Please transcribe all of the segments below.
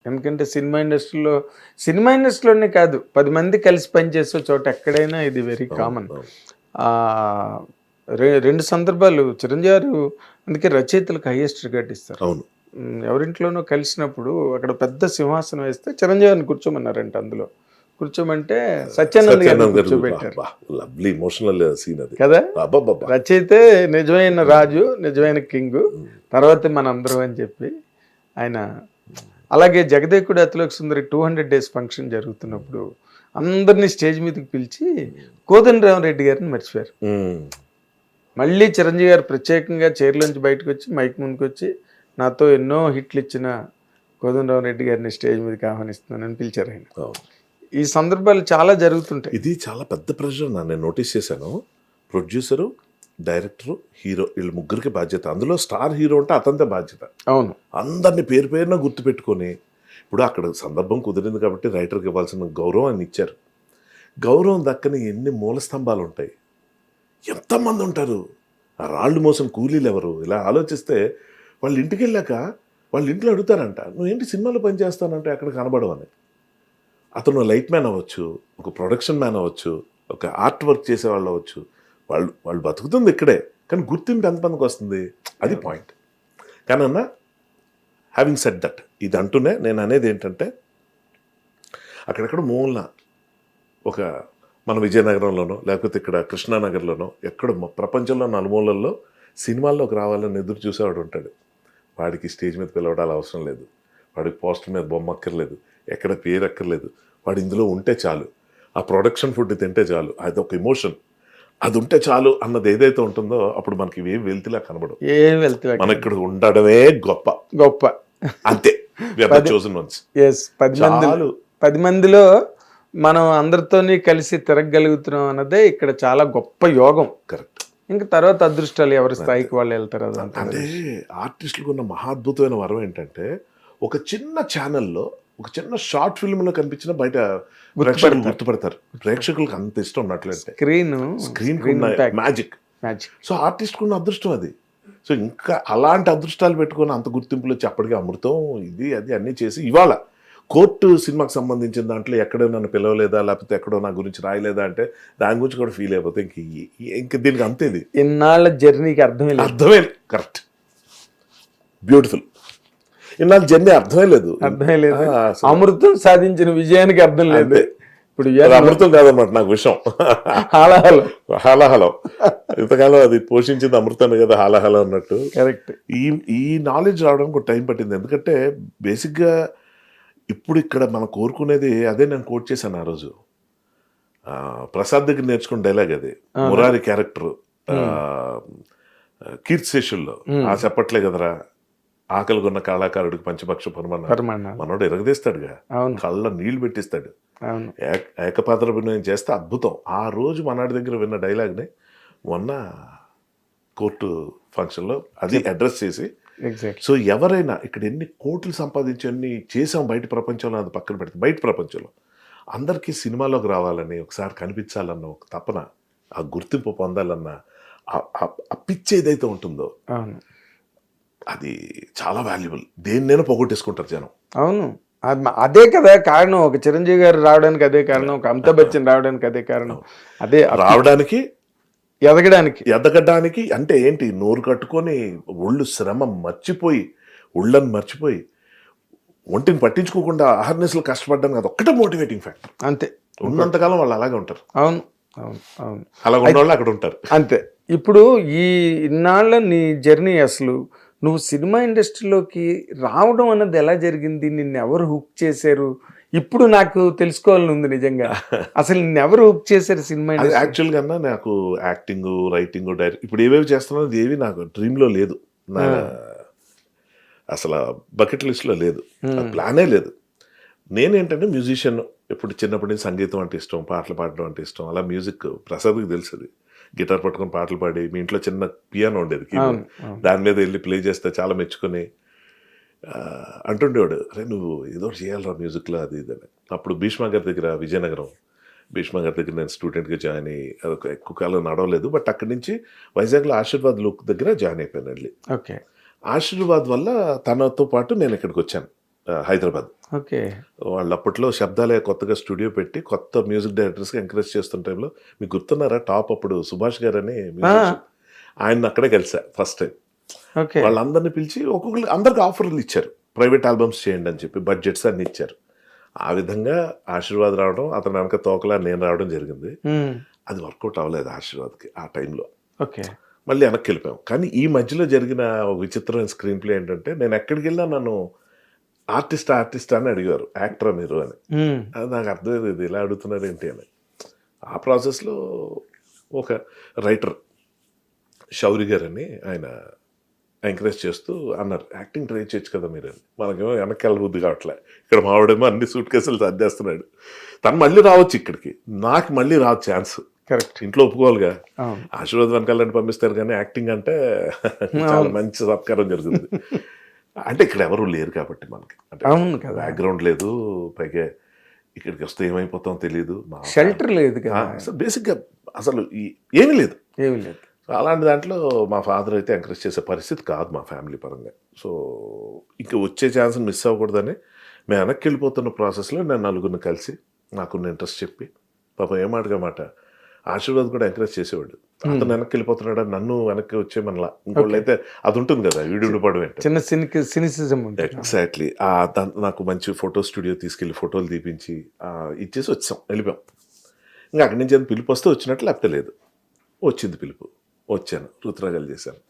ఎందుకంటే సినిమా ఇండస్ట్రీలోనే కాదు 10 మంది కలిసి పనిచేసే చోట ఎక్కడైనా ఇది వెరీ కామన్. రెండు సందర్భాలు చిరంజీవి గారు అందుకే రచయితలకు హైయెస్ట్ రికార్డ్ ఇస్తారు. అవును. ఎవరింట్లోనో కలిసినప్పుడు అక్కడ పెద్ద సింహాసనం వేస్తే చిరంజీవి గారిని కూర్చోమన్నారంట. అందులో కూర్చోమంటే సత్యానంద్ గారిని కూర్చోబెట్టారు. లవ్లీ ఎమోషనల్ సీన్ అది కదా. రచయితే నిజమైన రాజు, నిజమైన కింగ్, తర్వాత మన అందరం అని చెప్పి ఆయన. అలాగే జగదేకుడు అతిలోక సుందరి 200 days ఫంక్షన్ జరుగుతున్నప్పుడు అందరినీ స్టేజ్ మీదకి పిలిచి కోదండరామరెడ్డి గారిని మర్చిపోయారు. మళ్ళీ చిరంజీవి గారు ప్రత్యేకంగా చైర్లోంచి బయటకు వచ్చి మైక్ ముందుకు వచ్చి నాతో ఎన్నో హిట్లు ఇచ్చిన కోదండరామరెడ్డి గారిని స్టేజ్ మీదకి ఆహ్వానిస్తున్నానని పిలిచారు ఆయన. ఈ సందర్భాలు చాలా జరుగుతుంటాయి. ఇది చాలా పెద్ద ప్రెషర్ నేను నోటీస్ చేశాను. ప్రొడ్యూసరు, డైరెక్టరు, హీరో వీళ్ళు ముగ్గురికి బాధ్యత. అందులో స్టార్ హీరో అంటే అతనిదే బాధ్యత. అవును. అందరినీ పేరు పేరున గుర్తుపెట్టుకొని, ఇప్పుడు అక్కడ సందర్భం కుదిరింది కాబట్టి రైటర్కి ఇవ్వాల్సిన గౌరవం అని ఇచ్చారు. గౌరవం దక్కని ఎన్ని మూల స్తంభాలు ఉంటాయి, ఎంతమంది ఉంటారు, ఆ రాళ్ళు మోసం కూలీలు ఎవరు? ఇలా ఆలోచిస్తే వాళ్ళ ఇంటికి వెళ్ళాక వాళ్ళ ఇంట్లో అడుగుతారంట, నువ్వు ఏంటి సినిమాలో పనిచేస్తానంటే అక్కడ కనబడవని. అతను లైట్ మ్యాన్ అవ్వచ్చు, ఒక ప్రొడక్షన్ మ్యాన్ అవ్వచ్చు, ఒక ఆర్ట్ వర్క్ చేసేవాళ్ళు అవ్వచ్చు, వాళ్ళు బతుకుతుంది ఇక్కడే, కానీ గుర్తింపు ఎంతమందికి వస్తుంది? అది పాయింట్. కానీ అన్న, హ్యావింగ్ సెడ్ దట్, ఇది అంటూనే నేను అనేది ఏంటంటే, అక్కడెక్కడ మూలన ఒక మన విజయనగరంలోనో లేకపోతే ఇక్కడ కృష్ణానగర్లోనో ఎక్కడ ప్రపంచంలో నలుమూలల్లో సినిమాల్లోకి రావాలని ఎదురు చూసేవాడు ఉంటాడు. వాడికి స్టేజ్ మీద పిలవడాలు అవసరం లేదు, వాడికి పోస్టర్ మీద బొమ్మ అక్కర్లేదు, ఎక్కడ పేరు అక్కర్లేదు, వాడు ఇందులో ఉంటే చాలు, ఆ ప్రొడక్షన్ ఫుడ్ తింటే చాలు, అది ఒక ఎమోషన్, అది ఉంటే చాలు అన్నది ఏదైతే ఉంటుందో అప్పుడు మనకి ఏం వెళ్తిలా కనబడవు. మన ఇక్కడ ఉండడమే గొప్ప గొప్ప అంతే. 10 మందిలో మనం అందరితోని కలిసి తిరగలుగుతున్నాం అన్నదే ఇక్కడ చాలా గొప్ప యోగం. కరెక్ట్. ఇంకా తర్వాత అదృష్టాలు ఎవరి స్థాయికి వాళ్ళు వెళ్తారు. అంటే ఆర్టిస్టులకు ఉన్న మహాద్భుతమైన వరం ఏంటంటే, ఒక చిన్న ఛానల్లో ఒక చిన్న షార్ట్ ఫిల్మ్లో కనిపించిన బయట ప్రేక్షకులు గుర్తుపడతారు. ప్రేక్షకులకు అంత ఇష్టం ఉన్నట్లయితే స్క్రీన్ మ్యాజిక్. సో ఆర్టిస్ట్కు ఉన్న అదృష్టం అది. సో ఇంకా అలాంటి అదృష్టాలు పెట్టుకొని అంత గుర్తింపులు వచ్చి అప్పటికే అమృతం ఇది అది అన్నీ చేసి ఇవాళ కోర్టు సినిమాకి సంబంధించిన దాంట్లో ఎక్కడో నన్ను పిలవలేదా, లేకపోతే ఎక్కడో నా గురించి రాయలేదా అంటే దాని గురించి కూడా ఫీల్ అయిపోతే ఇంక దీనికి అంతేది. ఇన్నాళ్ళ జర్నీకి అర్థమే కరెక్ట్, బ్యూటిఫుల్. ఇన్నాళ్ళు జర్నీ అర్థమే లేదు. అమృతం సాధించిన విజయానికి అర్థం లేదు. ఇప్పుడు అమృతం కాదన్నమాట నాకు విషయం. హాలాహలం ఇంతకాలం అది పోషించింది అమృతాన్ని కదా, హాలాహలం అన్నట్టు. కరెక్ట్. ఈ నాలెడ్జ్ రావడానికి ఒక టైం పట్టింది. ఎందుకంటే బేసిక్గా ఇప్పుడు ఇక్కడ మనం కోరుకునేది అదే. నేను కోట్ చేశాను ఆ రోజు, ప్రసాద్ దగ్గర నేర్చుకున్న డైలాగ్ అది. మురారి క్యారెక్టర్ కీర్తిశేషుల్లో ఆ చెప్పట్లే కదరా, ఆకలి కొన్న కళాకారుడికి పంచపక్ష పరమాన్న మనోడు ఎరగదీస్తాడుగా, కళ్ళ నీళ్లు పెట్టిస్తాడు, ఏకపాత్ర అభినయం చేస్తే అద్భుతం. ఆ రోజు మనాడి దగ్గర విన్న డైలాగ్ని మొన్న కోర్టు ఫంక్షన్లో అది అడ్రస్ చేసి, సో ఎవరైనా ఇక్కడ ఎన్ని కోట్లు సంపాదించి అన్ని చేసాం బయట ప్రపంచంలో, అది పక్కన పెడితే బయట ప్రపంచంలో అందరికీ సినిమాలోకి రావాలని, ఒకసారి కనిపించాలన్న ఒక తపన, ఆ గుర్తింపు పొందాలన్న ఆ పిచ్చి ఏదైతే ఉంటుందో అది చాలా వాల్యుబుల్. దేన్నైనా పోగొట్టేసుకుంటారు జనం. అవును, అదే కదా కారణం. ఒక చిరంజీవి గారు రావడానికి అదే కారణం, ఒక అమితాబ్ బచ్చన్ రావడానికి అదే కారణం. అదే రావడానికి, ఎదగడానికి అంటే ఏంటి, నోరు కట్టుకొని ఒళ్ళు శ్రమ మర్చిపోయి, ఒళ్ళని మర్చిపోయి, ఒంటిని పట్టించుకోకుండా అహర్నిశలు కష్టపడడానికి అది ఒక్కటే మోటివేటింగ్ ఫ్యాక్టర్. అంతే. ఉన్నంతకాలం వాళ్ళు అలాగే ఉంటారు. అవును అవును అవును, అలా ఉన్న వాళ్ళు అక్కడ ఉంటారు. అంతే. ఇప్పుడు ఈ ఇన్నాళ్ళ నీ జర్నీ, అసలు నువ్వు సినిమా ఇండస్ట్రీలోకి రావడం అన్నది ఎలా జరిగింది? నిన్ను ఎవరు హుక్ చేశారు? ఇప్పుడు నాకు తెలుసుకోవాలని ఉంది నిజంగా. అసలు నిన్ను ఎవరు హుక్ చేశారు సినిమా ఇండస్ట్రీ? యాక్చువల్గా నాకు యాక్టింగ్, రైటింగ్, డైరెక్ట్ ఇప్పుడు ఏవేవి చేస్తున్నది ఏవి నాకు డ్రీమ్లో లేదు, నా అసలు బకెట్ లిస్ట్లో లేదు, ప్లానే లేదు. నేనేంటంటే మ్యూజిషియన్. ఇప్పుడు చిన్నప్పటి నుంచి సంగీతం అంటే ఇష్టం, పాటలు పాడడం అంటే ఇష్టం. అలా మ్యూజిక్ ప్రసాద్కి తెలుసు, గిటార్ పట్టుకొని పాటలు పాడి, మీ ఇంట్లో చిన్న పియానో ఉండేది, దాని మీద వెళ్ళి ప్లే చేస్తే చాలా మెచ్చుకొని అంటుండేవాడు, అరే నువ్వు ఏదో చేయాలరా మ్యూజిక్లో అది ఇదని. అప్పుడు భీష్మ గారి దగ్గర, విజయనగరం భీష్మ గారి దగ్గర నేను స్టూడెంట్గా జాయిన్ అయ్యి, ఎక్కువ కాలం నడవలేదు, బట్ అక్కడి నుంచి వైజాగ్లో ఆశీర్వాద్ లుక్ దగ్గర జాయిన్ అయిపోయాను వెళ్ళి. ఓకే. ఆశీర్వాద్ వల్ల తనతో పాటు నేను ఇక్కడికి వచ్చాను. హైదరాబాద్. ఓకే. వాళ్ళు అప్పట్లో శబ్దాలయ కొత్తగా స్టూడియో పెట్టి కొత్త మ్యూజిక్ డైరెక్టర్స్కి ఎంకరేజ్ చేస్తున్న టైంలో మీకు గుర్తున్నారా, టాప్ అప్పుడు సుభాష్ గారు అని ఆయన అక్కడే కలిసా ఫస్ట్ టైం. ఓకే. వాళ్ళందరినీ పిలిచి ఒక్కొక్కరు అందరికి ఆఫర్లు ఇచ్చారు, ప్రైవేట్ ఆల్బమ్స్ చేయండి అని చెప్పి, బడ్జెట్స్ అన్ని ఇచ్చారు. ఆ విధంగా ఆశీర్వాద్ రావడం, అతని వెనక తోకలా నేను రావడం జరిగింది. అది వర్కౌట్ అవ్వలేదు ఆశీర్వాద్కి ఆ టైంలో. ఓకే. మళ్ళీ వెనక్కి వెళ్ళిపోయాం. కానీ ఈ మధ్యలో జరిగిన ఒక విచిత్రమైన స్క్రీన్ ప్లే ఏంటంటే, నేను ఎక్కడికి వెళ్ళినా నన్ను ఆర్టిస్ట్ అని అడిగారు, యాక్టరా మీరు అని. అది నాకు అర్థమైంది, ఇది ఇలా అడుగుతున్నారు ఏంటి అని. ఆ ప్రాసెస్లో ఒక రైటర్ శౌరి గారు అని ఆయన ఎంకరేజ్ చేస్తూ అన్నారు, యాక్టింగ్ ట్రై చేయొచ్చు కదా మీరు అని. మనకేమో వెనక్కి వెళ్ళబుద్ధి కావట్లే, ఇక్కడ మావాడేమో అన్ని సూట్ కేసులు సర్దేస్తున్నాడు. తను మళ్ళీ రావచ్చు ఇక్కడికి, నాకు మళ్ళీ రాదు ఛాన్స్. కరెక్ట్. ఇంట్లో ఒప్పుకోవాలిగా. ఆశీర్వాద్ వెనకాలని పంపిస్తారు కానీ యాక్టింగ్ అంటే చాలా మంచి సత్కారం జరుగుతుంది. అంటే ఇక్కడ ఎవరు లేరు కాబట్టి మనకి, అంటే బ్యాక్గ్రౌండ్ లేదు, పైగా ఇక్కడికి వస్తే ఏమైపోతాం తెలియదు, షెల్టర్ లేదు కదా, బేసిక్గా అసలు ఏమీ లేదు. సో అలాంటి దాంట్లో మా ఫాదర్ అయితే ఎంకరేజ్ చేసే పరిస్థితి కాదు మా ఫ్యామిలీ పరంగా. సో ఇంక వచ్చే ఛాన్స్ మిస్ అవ్వకూడదని మేము వెనక్కి వెళ్ళిపోతున్న ప్రాసెస్లో నేను నలుగురిని కలిసి నాకున్న ఇంట్రెస్ట్ చెప్పి, పాపం ఏమాటగా మాట ఆశీర్వాద్ కూడా ఎంకరేజ్ చేసేవాడు. అతను వెనక్కి వెళ్ళిపోతున్నాడు, నన్ను వెనక్కి వచ్చే మనలా. ఇంకోళ్ళు అయితే అది ఉంటుంది కదా, వీడియో పడడం చిన్న సినిసిజం. ఎగ్జాక్ట్లీ. నాకు మంచి ఫోటో స్టూడియో తీసుకెళ్ళి ఫోటోలు తీపించి ఇచ్చేసి వచ్చాం, వెళ్ళిపోయాం. ఇంకా అక్కడి నుంచి పిలుపు వస్తే వచ్చినట్లు, లేకపోతే లేదు. వచ్చింది పిలుపు, వచ్చాను, రుతురాగాలు చేశాను,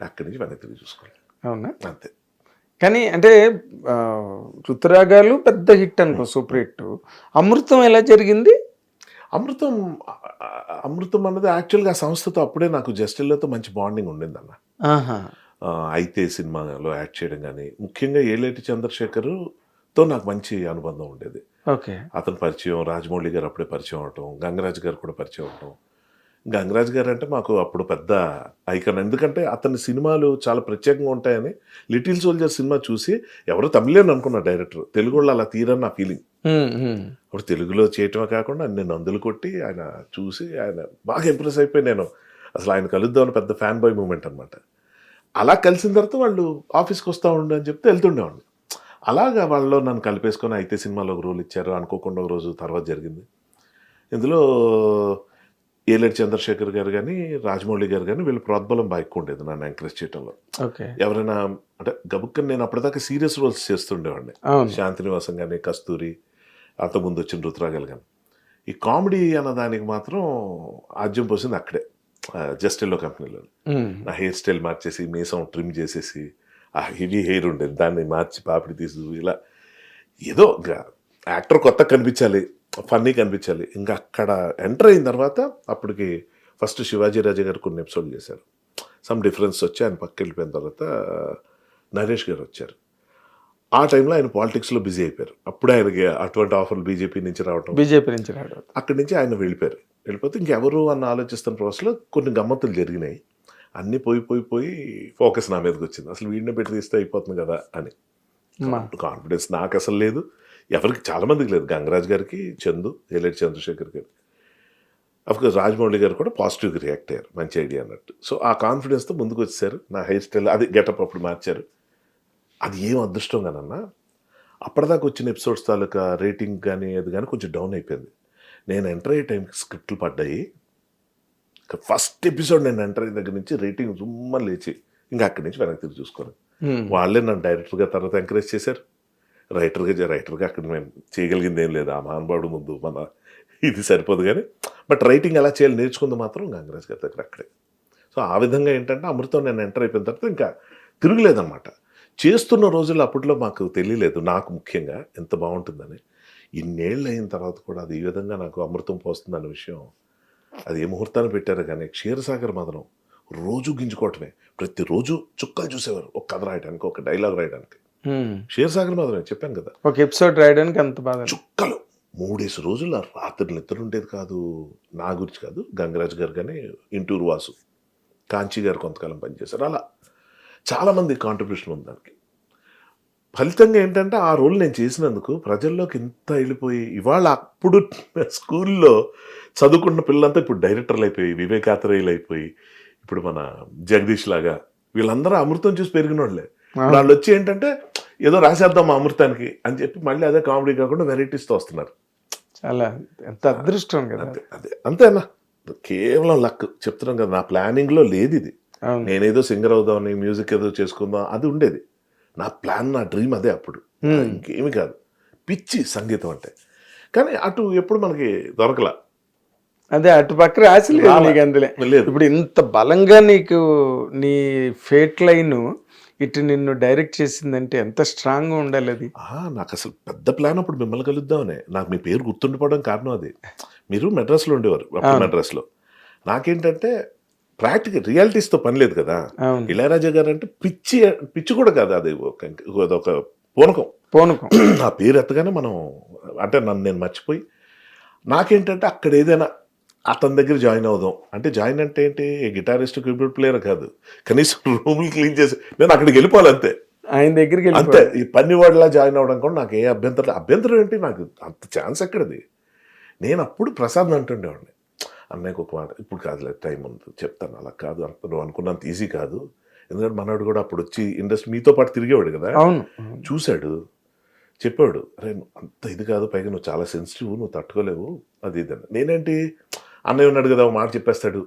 అక్కడి నుంచి వెనక్కి తిరిగి చూసుకోవాలి. అవునా? అంతే. కానీ అంటే రుతురాగాలు పెద్ద హిట్ అనుకో, సూపర్ హిట్. అమృతం ఎలా జరిగింది? అమృతం అన్నది యాక్చువల్గా ఆ సంస్థతో అప్పుడే నాకు జస్టిల్తో మంచి బాండింగ్ ఉండింది అన్న. అయితే సినిమాలో యాక్ట్ చేయడం కానీ, ముఖ్యంగా ఏలేటి చంద్రశేఖర్తో నాకు మంచి అనుబంధం ఉండేది. ఓకే. అతని పరిచయం, రాజమౌళి గారు అప్పుడే పరిచయం అవటం, గంగరాజ్ గారు కూడా పరిచయం అవటం. గంగరాజ్ గారు అంటే మాకు అప్పుడు పెద్ద ఐకాన్, ఎందుకంటే అతని సినిమాలు చాలా ప్రత్యేకంగా ఉంటాయని. లిటిల్ సోల్జర్ సినిమా చూసి ఎవరో తమిళని అనుకున్న డైరెక్టర్, తెలుగు వాళ్ళు అలా తీరని నా ఫీలింగ్. అప్పుడు తెలుగులో చేయటమే కాకుండా అన్ని నందులు కొట్టి ఆయన చూసి ఆయన బాగా ఇంప్రెస్ అయిపోయి, నేను అసలు ఆయన కలుద్దామని పెద్ద ఫ్యాన్ బాయ్ మూమెంట్ అనమాట. అలా కలిసిన తర్వాత వాళ్ళు ఆఫీస్కి వస్తూ ఉండు అని చెప్తే వెళ్తుండేవాడిని. అలాగా వాళ్ళలో నన్ను కలిపేసుకొని అయితే సినిమాలో ఒక రోల్ ఇచ్చారు. అనుకోకుండా ఒక రోజు తర్వాత జరిగింది. ఇందులో ఏలేటి చంద్రశేఖర్ గారు కానీ, రాజమౌళి గారు కానీ, వీళ్ళు ప్రోద్బలం బాగా ఎక్కువ ఉండేది నన్ను ఎంకరేజ్ చేయడంలో. ఎవరైనా అంటే గబుక్కని నేను అప్పటిదాకా సీరియస్ రోల్స్ చేస్తుండేవాడిని, శాంతినివాసం కానీ, కస్తూరి, అంతకుముందు వచ్చిన రుతురాగాలు కానీ. ఈ కామెడీ అన్న దానికి మాత్రం ఆద్యం పోసింది అక్కడే, జస్టిల్లో కంపెనీలో. నా హెయిర్ స్టైల్ మార్చేసి, మీసం ట్రిమ్ చేసేసి, ఆ హెవీ హెయిర్ ఉండేది దాన్ని మార్చి పాపిడి తీసు, ఇలా ఏదో యాక్టర్ కొత్త కనిపించాలి, ఫన్నీ కనిపించాలి. ఇంకా అక్కడ ఎంటర్ అయిన తర్వాత అప్పటికి ఫస్ట్ శివాజీ రాజా గారు కొన్ని ఎపిసోడ్లు చేశారు. సమ్ డిఫరెన్స్ వచ్చి ఆయన పక్కకి వెళ్ళిపోయిన తర్వాత నరేష్ గారు వచ్చారు. ఆ టైంలో ఆయన పాలిటిక్స్లో బిజీ అయిపోయారు. అప్పుడే ఆయనకి అటువంటి ఆఫర్లు బీజేపీ నుంచి రావడం, అక్కడి నుంచి ఆయన వెళ్ళిపోతే ఇంకెవరు అన్న ఆలోచిస్తున్న ప్రాసెస్లో కొన్ని గమ్మత్తులు జరిగినాయి. అన్నీ పోయి ఫోకస్ నా మీదకి వచ్చింది. అసలు వీడిని పెట్టి తీస్తే అయిపోతుంది కదా అని కాన్ఫిడెన్స్ నాకు అసలు లేదు, ఎవరికి చాలామందికి లేదు. గంగరాజ్ గారికి, చందు, ఏలేటి చంద్రశేఖర్ గారికి, అఫ్కోర్స్ రాజమౌళి గారు కూడా పాజిటివ్గా రియాక్ట్ అయ్యారు, మంచి ఐడియా అన్నట్టు. సో ఆ కాన్ఫిడెన్స్తో ముందుకు వచ్చేసారు. నా హెయిర్ స్టైల్ అది గెటప్ అప్పుడు మార్చారు. అది ఏం అదృష్టం కానన్నా, అప్పటిదాకా వచ్చిన ఎపిసోడ్స్ తాలూకా రేటింగ్ కానీ అది కానీ కొంచెం డౌన్ అయిపోయింది. నేను ఎంటర్ అయ్యే టైంకి స్క్రిప్ట్లు పడ్డాయి. ఫస్ట్ ఎపిసోడ్ నేను ఎంటర్ అయిన దగ్గర నుంచి రేటింగ్ జుమ్మని లేచి ఇంకా అక్కడి నుంచి వెనక్కి తిరిగి చూసుకోను. వాళ్ళే నన్ను డైరెక్టర్గా తర్వాత ఎంకరేజ్ చేశారు. రైటర్గా అక్కడ మేము చేయగలిగింది ఏం లేదు, ఆ మహానుభావుడు ముందు మన ఇది సరిపోదు. కానీ బట్ రైటింగ్ ఎలా చేయాలి నేర్చుకుంది మాత్రం గంగరాజ్ గారి దగ్గర అక్కడే. సో ఆ విధంగా ఏంటంటే అమృతం నేను ఎంటర్ అయిపోయిన తర్వాత ఇంకా తిరుగులేదన్నమాట. చేస్తున్న రోజుల్లో అప్పట్లో మాకు తెలియలేదు, నాకు ముఖ్యంగా ఎంత బాగుంటుందని. ఇన్నేళ్ళు అయిన తర్వాత కూడా అది ఈ విధంగా నాకు అమృతం పోస్తుందన్న విషయం, అది ఏ ముహూర్తాన్ని పెట్టారో కానీ. క్షీరసాగర్ మదనం రోజు గింజుకోవటమే, ప్రతిరోజు చుక్కలు చూసేవారు ఒక కథ రాయడానికి, ఒక డైలాగ్ రాయడానికి. క్షీరసాగర్ మదనం చెప్పాను కదా, ఒక ఎపిసోడ్ రాయడానికి అంత బాగా చుక్కలు 3 రోజులు రాత్రి నిద్ర ఉండేది కాదు. నా గురించి కాదు, గంగరాజ్ గారు కానీ, ఇంటూరు వాసు, కాంచీ గారు కొంతకాలం పనిచేశారు. అలా చాలామంది కాంట్రిబ్యూషన్ ఉంది దానికి. ఫలితంగా ఏంటంటే ఆ రోల్ నేను చేసినందుకు ప్రజల్లోకి ఇంత వెళ్ళిపోయి, ఇవాళ అప్పుడు స్కూల్లో చదువుకున్న పిల్లలంతా ఇప్పుడు డైరెక్టర్లు అయిపోయి, వివేకాత్రేయులు అయిపోయి, ఇప్పుడు మన జగదీష్ లాగా వీళ్ళందరూ అమృతం చూసి పెరిగిన వాళ్ళే. వాళ్ళు వచ్చి ఏంటంటే ఏదో రాసేద్దాం మా అమృతానికి అని చెప్పి మళ్ళీ అదే కామెడీ కాకుండా వెరైటీస్తో వస్తున్నారు. చాలా ఎంత అదృష్టం కదా. అదే అంతేనా, కేవలం లక్. చెప్తున్నాం కదా, నా ప్లానింగ్లో లేదు ఇది. అవును. నేనేదో సింగర్ అవుదామని, మ్యూజిక్ ఏదో చేసుకుందాం అది ఉండేది. నా ప్లాన్, నా డ్రీమ్ అదే అప్పుడు, ఇంకేమి కాదు. పిచ్చి సంగీతం అంటే. కానీ అటు ఎప్పుడు మనకి దొరకలా. అదే అటు పక్క రాసి లేదు నీకు అందులో. లేదు. ఇప్పుడు ఇంత బలంగా నీకు నీ ఫేట్ లైన్ ఇటు నిన్ను డైరెక్ట్ చేసిందంటే ఎంత స్ట్రాంగ్గా ఉండాలి అది. నాకు అసలు పెద్ద ప్లాన్ అప్పుడు మిమ్మల్ని కలుద్దామనే. నాకు మీ పేరు గుర్తుండిపోవడం కారణం అది. మీరు మెడ్రాస్లో ఉండేవారు అప్పుడు. మెడ్రాస్లో నాకేంటంటే ప్రాక్టికల్ రియాలిటీస్తో పని లేదు కదా. ఇళయరాజా గారు అంటే పిచ్చి కూడా కాదు, అది ఒక పూనకం. ఆ పేరు ఎత్తగానే మనం అంటే నన్ను నేను మర్చిపోయి, నాకేంటంటే అక్కడ ఏదైనా అతని దగ్గర జాయిన్ అవుదాం అంటే, జాయిన్ అంటే ఏంటి, గిటారిస్ట్ కీబోర్డ్ ప్లేయర్ కాదు, కనీసం రూమ్లు క్లీన్ చేసి నేను అక్కడికి వెళ్ళిపోవాలి అంతే. ఆయన దగ్గరికి అంతే. ఈ పనివాడిలా జాయిన్ అవ్వడం కూడా నాకు ఏ అభ్యంతరం ఏంటి, నాకు అంత ఛాన్స్ ఎక్కడది. నేను అప్పుడు ప్రసాద్ అంటుండేవాడిని, అన్నయ్యకు ఒక మాట, ఇప్పుడు కాదులే టైం ఉంది చెప్తాను, అలా కాదు అంత నువ్వు అనుకున్నంత ఈజీ కాదు. ఎందుకంటే మనవాడు కూడా అప్పుడు వచ్చి ఇండస్ట్రీ మీతో పాటు తిరిగేవాడు కదా, చూశాడు, చెప్పాడు, అరే అంత ఇది కాదు, పైగా నువ్వు చాలా సెన్సిటివ్, నువ్వు తట్టుకోలేవు అది ఇదని. నేనేంటి, అన్నయ్య ఉన్నాడు కదా, ఒక మాట చెప్పేస్తాడు.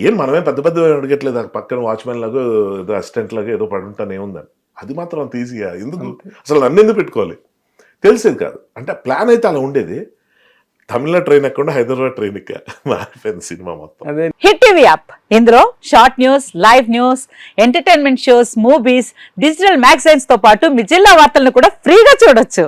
ఏం మనమే పెద్ద పెద్ద అడగట్లేదు, పక్కన వాచ్మెన్ లాగా ఏదో అసిస్టెంట్ లాగా ఏదో పడుంటాను ఏముందని. అది మాత్రం అంత ఈజీగా ఎందుకు, అసలు నన్ను ఎందుకు పెట్టుకోవాలి, తెలిసేది కాదు. అంటే ప్లాన్ అయితే అలా ఉండేది. తమిళనాడు ట్రైన్ ఎక్కకుండా హైదరాబాద్ ట్రైన్ ఎక్క మారిపోయింది సినిమా మొత్తం. హిట్ టీవీ యాప్, ఇందులో short news, live news, entertainment shows, movies, digital magazines తో పాటు మీ జిల్లా వార్తలను కూడా ఫ్రీగా చూడొచ్చు.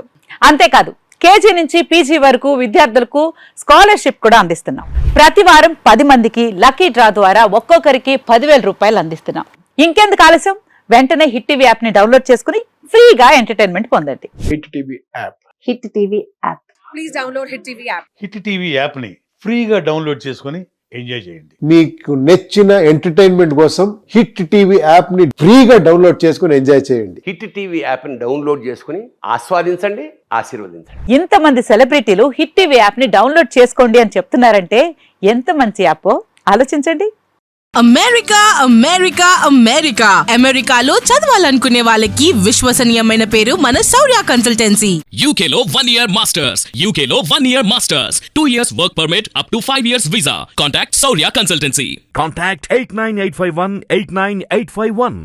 అంతేకాదు కేజీ నుంచి పీజీ వరకు విద్యార్థులకు స్కాలర్షిప్ కూడా అందిస్తున్నాం. ప్రతి వారం 10 మందికి లక్కీ డ్రా ద్వారా ఒక్కొక్కరికి 10,000 రూపాయలు అందిస్తున్నాం. ఇంకెందుకు ఆలస్యం, వెంటనే హిట్ టీవీ యాప్ ని డౌన్లోడ్ చేసుకుని ఫ్రీగా ఎంటర్టైన్మెంట్ పొందండి. Hit TV app. Hit TV app. Please download hit TV app. Hit TV యాప్ని ఫ్రీగా డౌన్లోడ్ చేసుకొని ఎంజాయ్ చేయండి. మీకు నచ్చిన ఎంటర్టైన్మెంట్ కోసం హిట్ టీవీ యాప్ ని ఫ్రీగా డౌన్లోడ్ చేసుకుని ఎంజాయ్ చేయండి. హిట్ టీవీ యాప్ని డౌన్లోడ్ చేసుకుని ఆస్వాదించండి, ఆశీర్వదించండి. ఇంతమంది సెలబ్రిటీలు హిట్ టీవీ యాప్ ని డౌన్లోడ్ చేసుకోండి అని చెప్తున్నారంటే ఎంత మంచి యాప్ ఆలోచించండి. అమెరికా అమెరికా అమెరికా అమెరికాలో చదవాలనుకునే వాళ్ళకి విశ్వసనీయమైన పేరు మన శౌర్య కన్సల్టెన్సీ. UK లో 1 year masters, UK లో 1 year masters, 2 years work permit up to 5 years visa. Contact Saurya Consultancy. Contact 89851 89851.